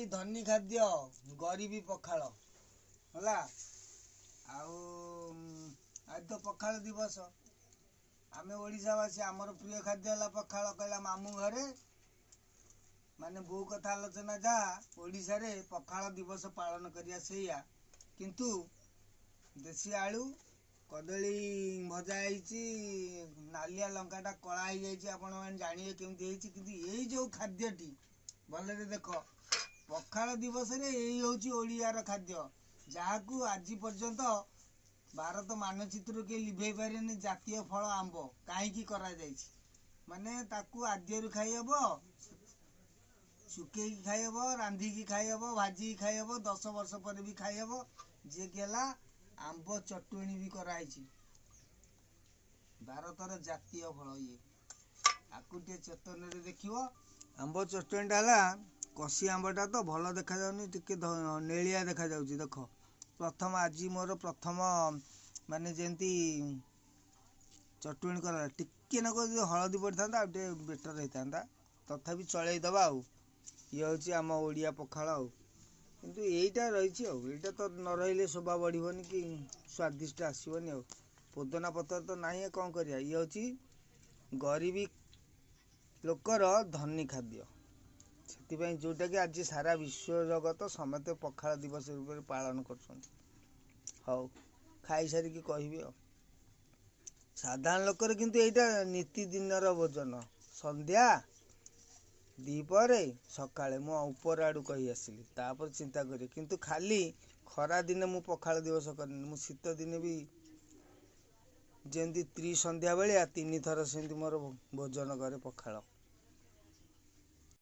धनी खाद्य गरीबी पखाल है। आज तो पखाल दिवस आम ओडावासी आमर प्रिय खाद्य है पखाल। कहला मामू घरे माने बो कथा आलोचना जहाँ ओडिशा रे पखाल दिवस पालन करिया सैया किंतु देसी आलू कदली भजा होती नालिया लंकाटा कला हो जाए आपण मैंने जानवे केमती किंतु यही जो खाद्यटी भले देख पखाल दिवस रे यही हूँ ओडियार खाद्य जहाँ को आज पर्यंत भारत मानचित्र के लिभे पारे जातीय फल आंब कहीं करा माने ताकू आद्यरू खाइब सुखे खाइब रांधिकी खाइब भाजी खाइब 10 वर्ष पर भी खाइब जे केला आंब चटुणी भी कराई भारतर जातीय फल ये आपको चेतन देखियो आंब चटुणीटा है कषि आंबटा तो भल देखा जाउनी टिके नेलिया देखा जाउची। देख प्रथम आज मोर प्रथम माने जेंती चटुणी करा टिके नक हलदी पड़ता बेटर होता तथापि चलईदबा आउ ये हूँ आम ओडिया पखाल आउ किंतु यहीटा रही आईटा तो न रही शोभा बढ़न कि स्वादिष्ट आसबनी आ पोदना पत्र तो ना कौन करिया ये हूँ गरीबी लोकर धनी खाद्य से जोटा कि आज सारा विश्व जगत समस्त पखाल दिवस रूप पालन कर हौ खाई सारिकी कहबी साधारण लोकर किंतु यहाँ नीतिदिनर भोजन संध्या दीपरे सकाळे मो ऊपर आड़ू कही आसली तापर चिंता करी किंतु खाली खरा दिने मु पखाल दिवस करनी मु शीत दिने भी जेमती 3 संध्या बेलिया 3 थर से मोर भोजन करे पखाल।